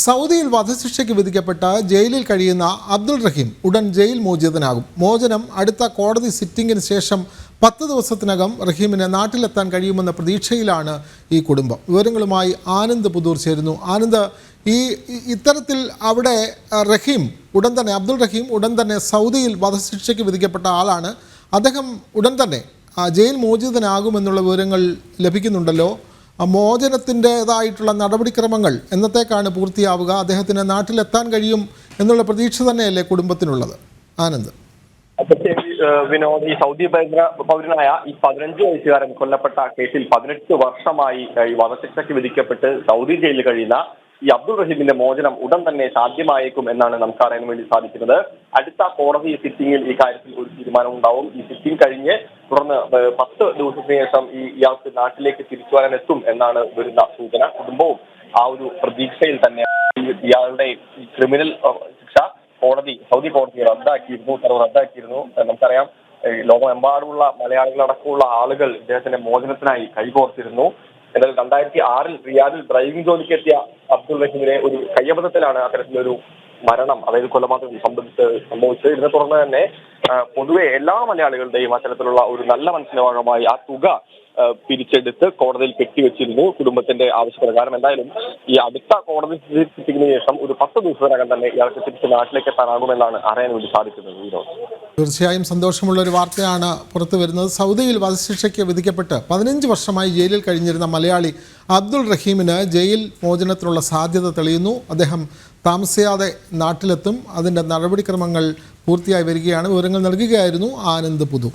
സൗദിയിൽ വധശിക്ഷയ്ക്ക് വിധിക്കപ്പെട്ട ജയിലിൽ കഴിയുന്ന അബ്ദുൾ റഹീം ഉടൻ ജയിൽ മോചിതനാകും. മോചനം അടുത്ത കോടതി സിറ്റിംഗിന് ശേഷം 10 ദിവസത്തിനകം റഹീമിന് നാട്ടിലെത്താൻ കഴിയുമെന്ന പ്രതീക്ഷയിലാണ് ഈ കുടുംബം. വിവരങ്ങളുമായി ആനന്ദ് പുതൂർ ചേരുന്നു. ആനന്ദ്, ഇത്തരത്തിൽ അവിടെ അബ്ദുൾ റഹീം ഉടൻ തന്നെ സൗദിയിൽ വധശിക്ഷയ്ക്ക് വിധിക്കപ്പെട്ട ആളാണ്. അദ്ദേഹം ഉടൻ തന്നെ ജയിൽ മോചിതനാകുമെന്നുള്ള വിവരങ്ങൾ ലഭിക്കുന്നുണ്ടല്ലോ. മോചനത്തിൻ്റെതായിട്ടുള്ള നടപടിക്രമങ്ങൾ എന്നത്തേക്കാണ് പൂർത്തിയാവുക? അദ്ദേഹത്തിന് നാട്ടിലെത്താൻ കഴിയും എന്നുള്ള പ്രതീക്ഷ തന്നെയല്ലേ കുടുംബത്തിനുള്ളത്? ആനന്ദ്. വിനോദ്, ഈ സൗദി പൗരനായ ഈ 15 വയസ്സുകാരൻ കൊല്ലപ്പെട്ട കേസിൽ 18 വർഷമായി ഈ വധശിക്ഷയ്ക്ക് വിധിക്കപ്പെട്ട് സൗദി ജയിലിൽ കഴിയുന്ന ഈ അബ്ദുൾ റഹീമിന്റെ മോചനം ഉടൻ തന്നെ സാധ്യമായേക്കും എന്നാണ് നമുക്ക് അറിയാൻ വേണ്ടി സാധിക്കുന്നത്. അടുത്ത കോടതി സിറ്റിംഗിൽ ഈ കാര്യത്തിൽ ഒരു തീരുമാനമുണ്ടാവും. ഈ സിറ്റിംഗ് കഴിഞ്ഞ് തുടർന്ന് 10 ദിവസത്തിന് ശേഷം ഇയാൾക്ക് നാട്ടിലേക്ക് തിരിച്ചു വരാനെത്തും എന്നാണ് വരുന്ന സൂചന. കുടുംബവും ആ ഒരു പ്രതീക്ഷയിൽ തന്നെ ഇയാളുടെ ക്രിമിനൽ ശിക്ഷ സൗദി കോടതി റദ്ദാക്കിയിരുന്നു. നമുക്കറിയാം, ലോകമെമ്പാടുമുള്ള മലയാളികളടക്കമുള്ള ആളുകൾ ഇദ്ദേഹത്തിന്റെ മോചനത്തിനായി കൈകോർത്തിരുന്നു. എന്നാൽ 2006 റിയാദിൽ ഡ്രൈവിംഗ് ജോലിക്കെത്തിയ അബ്ദുൾ റഹീമിനെ ഒരു കയ്യബദ്ധത്തിലാണ് അത്തരത്തിലൊരു മരണം, അതായത് കൊലപാതകം സംഭവിച്ചത്. ഇതിനെ തുടർന്ന് തന്നെ പൊതുവെ എല്ലാ മലയാളികളുടെയും അത്തരത്തിലുള്ള ഒരു നല്ല മനസ്സിന്റെ ഭാഗമായി ആ തുക പിരിച്ചെടുത്ത് കോടതിയിൽ കെട്ടിവെച്ചിരുന്നു കുടുംബത്തിന്റെ ആവശ്യപ്രകാരം. എന്തായാലും ഈ അടുത്ത കോടതി സിറ്റിംഗിന് ശേഷം ഒരു 10 ദിവസത്തിനകം തന്നെ ഇയാൾക്ക് തിരിച്ച് നാട്ടിലേക്ക് എത്താനാകുമെന്നാണ് അറിയാൻ വേണ്ടി സാധിക്കുന്നത്. തീർച്ചയായും സന്തോഷമുള്ള ഒരു വാർത്തയാണ് പുറത്തു വരുന്നത്. സൗദിയിൽ വധശിക്ഷയ്ക്ക് വിധിക്കപ്പെട്ട് 15 വർഷമായി ജയിലിൽ കഴിഞ്ഞിരുന്ന മലയാളി അബ്ദുൾ റഹീമിന് ജയിൽ മോചനത്തിനുള്ള സാധ്യത തെളിയുന്നു. അദ്ദേഹം താമസിയാതെ നാട്ടിലെത്തും. അതിൻ്റെ നടപടിക്രമങ്ങൾ പൂർത്തിയായി വരികയാണ്. വിവരങ്ങൾ നൽകുകയായിരുന്നു ആനന്ദ് പുതൂർ.